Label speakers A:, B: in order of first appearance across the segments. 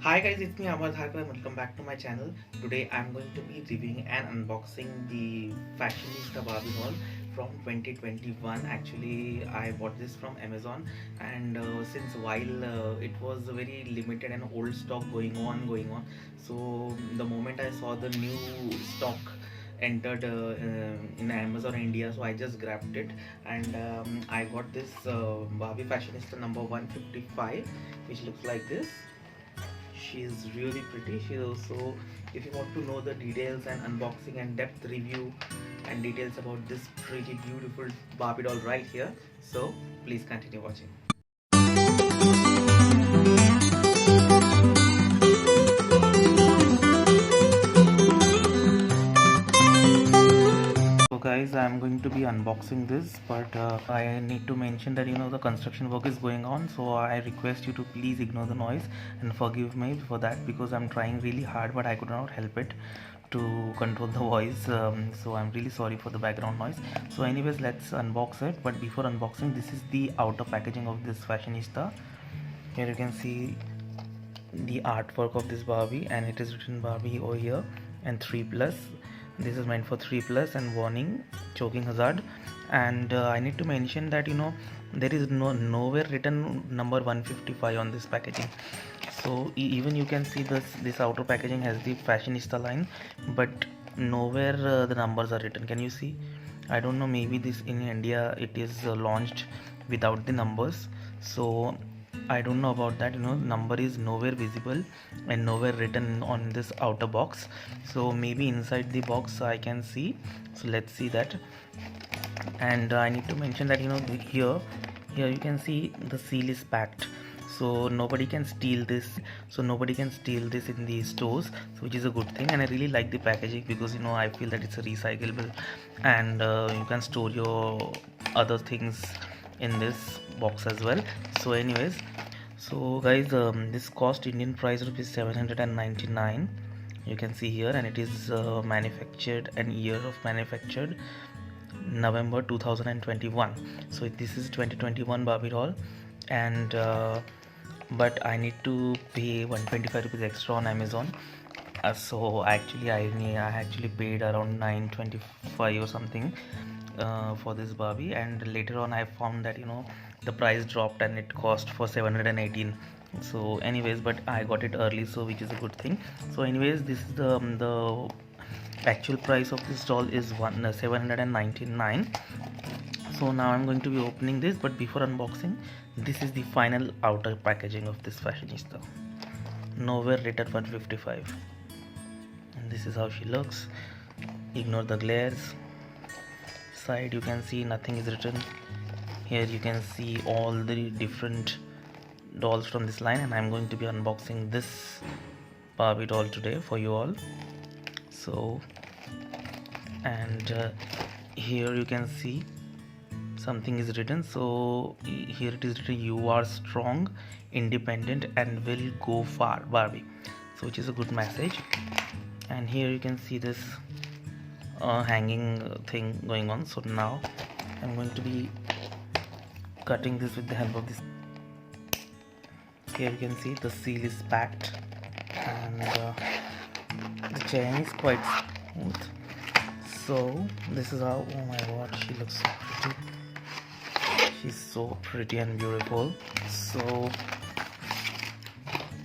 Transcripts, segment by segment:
A: Hi guys, it's me Amar Dharkar and welcome back to my channel. Today I'm going to be reviewing and unboxing the fashionista Barbie doll from 2021. Actually, I bought this from Amazon, and since while it was very limited and old stock going on. So the moment I saw the new stock entered in Amazon India, so I just grabbed it, and I got this Barbie fashionista number 155, which looks like this. She's really pretty. She's also, if you want to know the details and unboxing and depth review and details about this pretty beautiful Barbie doll right here, so please continue watching. So guys, I'm going to be unboxing this, but I need to mention that the construction work is going on, so I request you to please ignore the noise and forgive me for that, because I'm trying really hard but I could not help it to control the voice. So I'm really sorry for the background noise. So anyways, let's unbox it. But before unboxing, this is the outer packaging of this fashionista. Here you can see the artwork of this Barbie, and it is written Barbie over here and 3+. This is meant for 3+ and warning choking hazard. And I need to mention that there is nowhere written number 155 on this packaging. So even you can see this outer packaging has the fashionista line, but nowhere the numbers are written. Can you see? I don't know, maybe this in India it is launched without the numbers, so I don't know about that. Number is nowhere visible and nowhere written on this outer box. So maybe inside the box I can see. So let's see that. And I need to mention that here you can see the seal is packed, so nobody can steal this. In the stores, so which is a good thing. And I really like the packaging, because I feel that it's a recyclable, and you can store your other things in this box as well. So anyways, so guys, this cost Indian price rupees 799, you can see here, and it is manufactured, and year of manufactured November 2021. So this is 2021 Barbie doll, and but I need to pay 125 rupees extra on Amazon. So actually I actually paid around 925 or something for this Barbie, and later on I found that the price dropped and it cost for 718. So anyways, but I got it early, so which is a good thing. So anyways, this is the actual price of this doll is 799. So now I'm going to be opening this, but before unboxing, this is the final outer packaging of this fashionista. Nowhere written 155, and this is how she looks. Ignore the glares. Side you can see nothing is written. Here you can see all the different dolls from this line, and I'm going to be unboxing this Barbie doll today for you all. So, and here you can see something is written. So here it is written, you are strong, independent, and will go far, Barbie. So which is a good message. And here you can see this hanging thing going on. So now I'm going to be cutting this with the help of this. Here you can see the seal is packed, and the chain is quite smooth. So this is how, oh my god, she looks so pretty. She's so pretty and beautiful. So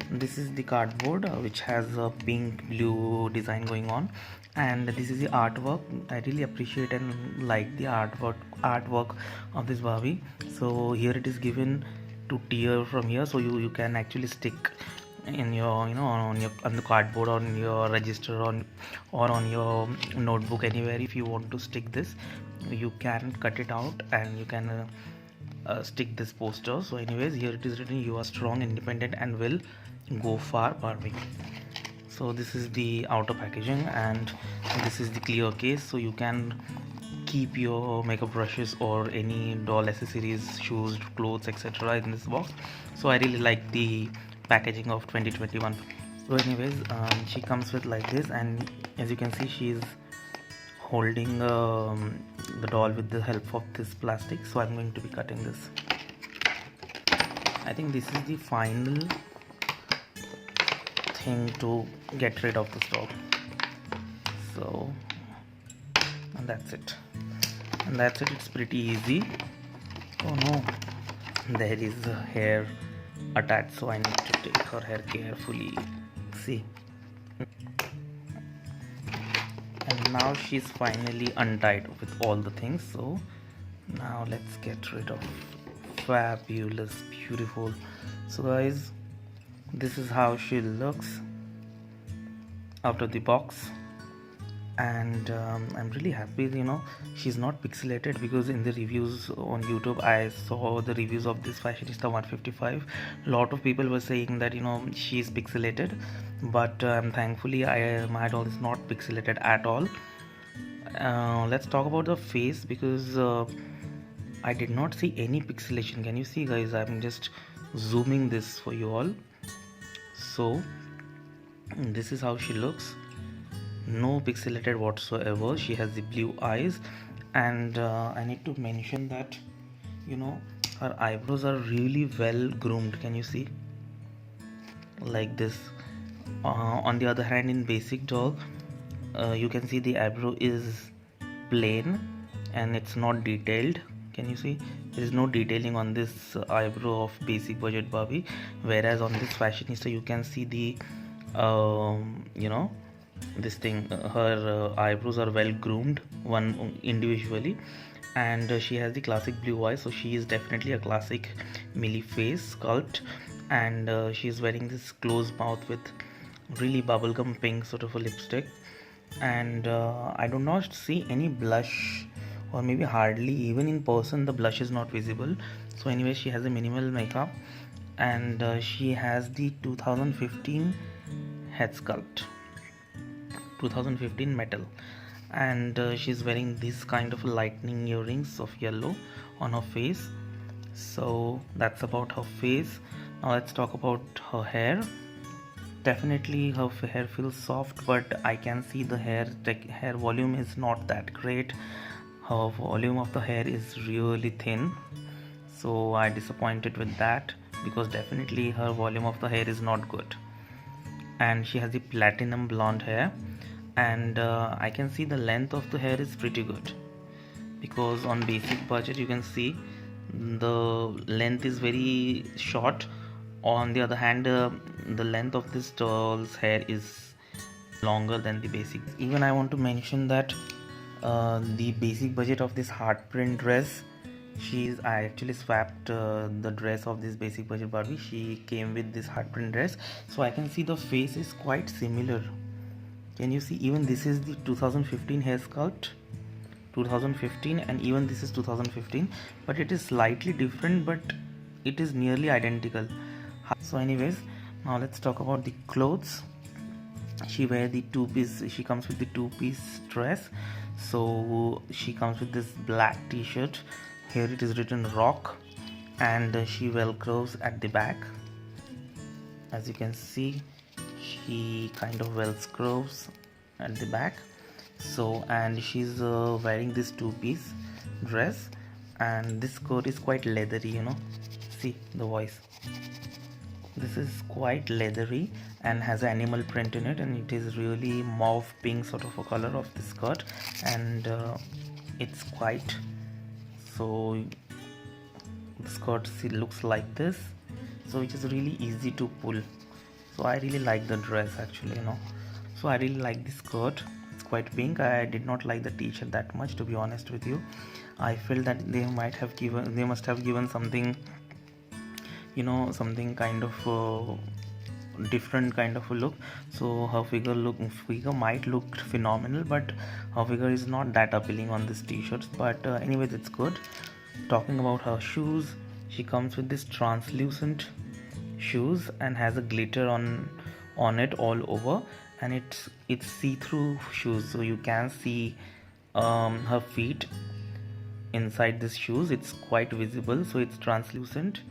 A: this is the cardboard, which has a pink blue design going on, and this is the artwork. I really appreciate and like the artwork of this Barbie. So here it is given to tear from here, so you can actually stick in your on the cardboard, on your register, or on your notebook, anywhere. If you want to stick this, you can cut it out and you can stick this poster. So anyways, here it is written, you are strong, independent, and will go far, Barbie. So this is the outer packaging, and this is the clear case, so you can keep your makeup brushes or any doll accessories, shoes, clothes, etc. in this box. So I really like the packaging of 2021. So anyways, she comes with like this, and as you can see, she is holding the doll with the help of this plastic. So I'm going to be cutting this. I think this is the final thing to get rid of this dog. So, and that's it. It's pretty easy. Oh no, there is a hair attached, so I need to take her hair carefully. See, and now she's finally untied with all the things. So now let's get rid of fabulous, beautiful. So guys, this is how she looks after the box. And I'm really happy, she's not pixelated, because in the reviews on YouTube I saw the reviews of this Fashionista 155. A lot of people were saying that she's pixelated, but thankfully my doll is not pixelated at all. Let's talk about the face, because I did not see any pixelation. Can you see, guys? I'm just zooming this for you all. So this is how she looks. No pixelated whatsoever. She has the blue eyes, and I need to mention that her eyebrows are really well groomed. Can you see? Like this. On the other hand, in basic doll, you can see the eyebrow is plain and it's not detailed. Can you see? There is no detailing on this eyebrow of basic budget Barbie, whereas on this Fashionista you can see the this thing. Her eyebrows are well groomed, one individually, and she has the classic blue eyes, so she is definitely a classic Millie face sculpt. And she is wearing this closed mouth with really bubblegum pink sort of a lipstick, and I do not see any blush, or maybe hardly. Even in person the blush is not visible. So anyway, she has a minimal makeup, and she has the 2015 head sculpt, 2015 metal, and she's wearing this kind of lightning earrings of yellow on her face. So that's about her face. Now let's talk about her hair. Definitely her hair feels soft, but I can see the hair volume is not that great. Her volume of the hair is really thin, so I disappointed with that, because definitely her volume of the hair is not good. And she has the platinum blonde hair, and I can see the length of the hair is pretty good, because on basic budget you can see the length is very short. On the other hand, the length of this doll's hair is longer than the basic. Even I want to mention that the basic budget of this heart print dress, I actually swapped the dress of this basic budget Barbie. She came with this heart print dress, so I can see the face is quite similar. Can you see? Even this is the 2015 hair sculpt, 2015, and even this is 2015, but it is slightly different, but it is nearly identical. So anyways, now let's talk about the clothes. She comes with the two-piece dress. So she comes with this black t-shirt. Here it is written rock, and she velcros at the back. As you can see, she kind of velcros at the back. So, and she's wearing this two-piece dress, and this coat is quite leathery, see the voice. This is quite leathery and has an animal print in it, and it is really mauve pink sort of a color of this skirt, and it's quite, so the skirt looks like this, so it is really easy to pull. So I really like the dress actually, so I really like the skirt. It's quite pink. I did not like the t-shirt that much, to be honest with you. I felt that they must have given something, something kind of different kind of a look. So her figure might look phenomenal, but her figure is not that appealing on this t-shirts. But anyways, it's good. Talking about her shoes, she comes with this translucent shoes and has a glitter on it all over, and it's see-through shoes, so you can see her feet inside these shoes. It's quite visible, so it's translucent,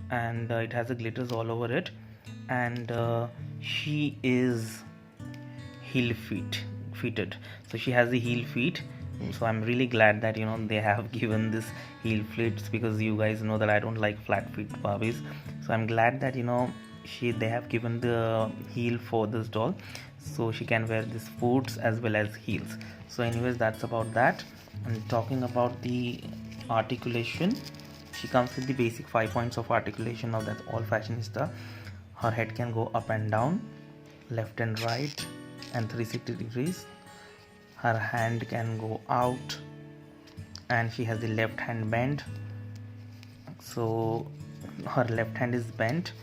A: and it has the glitters all over it. And she is feeted, so she has the heel feet. So I'm really glad that they have given this heel feet, because you guys know that I don't like flat feet Barbies. So I'm glad that they have given the heel for this doll, so she can wear these boots as well as heels. So anyways, that's about that. And talking about the articulation, she comes with the basic 5 points of articulation. Now that's all fashionista. Her head can go up and down, left and right, and 360 degrees. Her hand can go out, and she has the left hand bent, so her left hand is bent,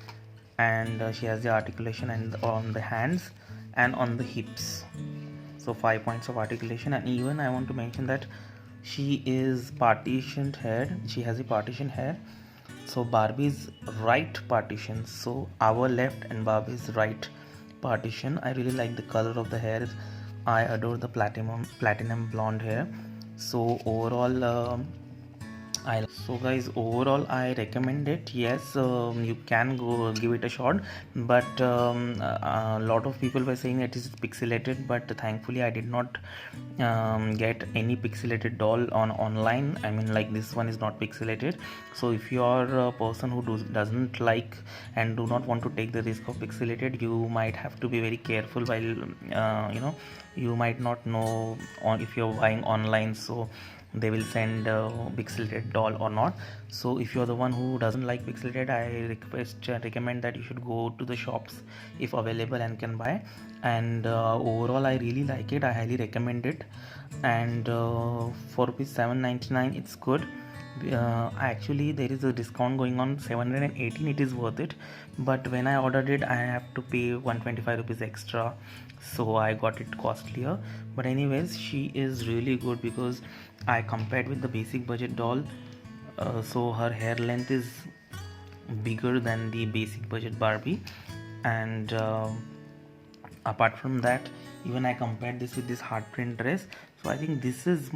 A: and she has the articulation and on the hands and on the hips. So 5 points of articulation. And even I want to mention that she is partitioned hair. She has a partition hair. So Barbie's right partition, so our left and Barbie's right partition. I really like the color of the hair. I adore the platinum blonde hair. So overall, overall I recommend it. Yes, you can go give it a shot, but a lot of people were saying it is pixelated, but thankfully I did not get any pixelated doll on online. I mean, like, this one is not pixelated. So if you are a person who doesn't like and do not want to take the risk of pixelated, you might have to be very careful while you might not know if you're buying online, so they will send a pixelated doll or not. So if you're the one who doesn't like pixelated, I recommend that you should go to the shops if available and can buy. And overall I really like it. I highly recommend it. And for ₹799 it's good. Actually there is a discount going on, 718. It is worth it, but when I ordered it I have to pay 125 rupees extra, so I got it costlier. But anyways, she is really good because I compared with the basic budget doll. So her hair length is bigger than the basic budget Barbie, and apart from that, even I compared this with this heart print dress. So I think this is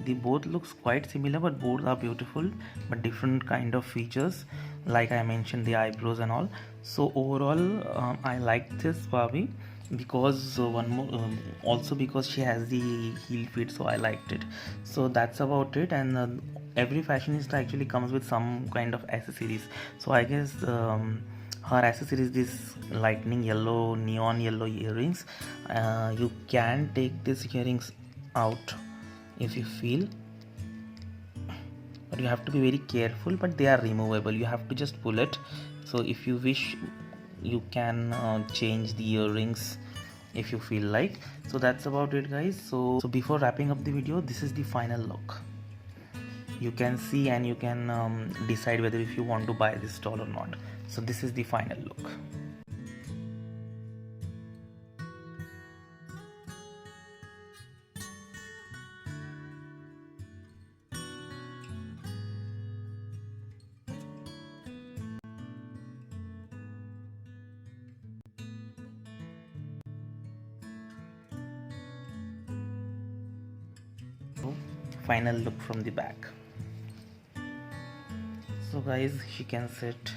A: the both looks quite similar, but both are beautiful, but different kind of features, like I mentioned, the eyebrows and all. So overall, I like this Barbie because also because she has the heel fit, so I liked it. So that's about it. And every fashionista actually comes with some kind of accessories. So I guess her accessories, this lightning yellow, neon yellow earrings. You can take these earrings out if you feel, but you have to be very careful. But they are removable, you have to just pull it. So if you wish, you can change the earrings if you feel like. So that's about it, guys. So before wrapping up the video, this is the final look. You can see and you can decide whether if you want to buy this doll or not. So this is the final look. Final look from the back. So guys, she can sit.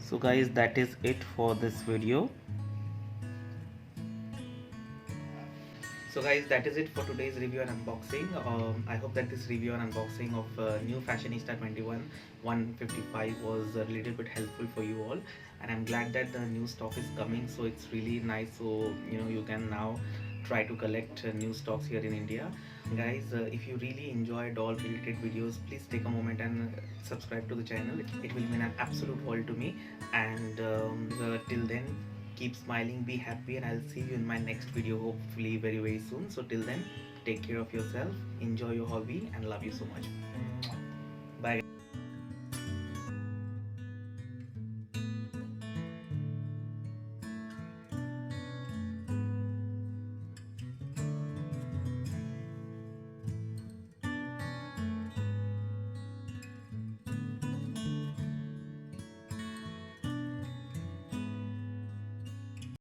A: So guys, that is it for this video. So guys, that is it for today's review and unboxing. I hope that this review and unboxing of new Fashionista 21 155 was a little bit helpful for you all, and I'm glad that the new stock is coming, so it's really nice. So you can now try to collect new stocks here in India. Guys, if you really enjoy doll related videos, please take a moment and subscribe to the channel. It will mean an absolute world to me. And till then, keep smiling, be happy, and I'll see you in my next video, hopefully very soon. So till then, take care of yourself, enjoy your hobby, and love you so much. Bye.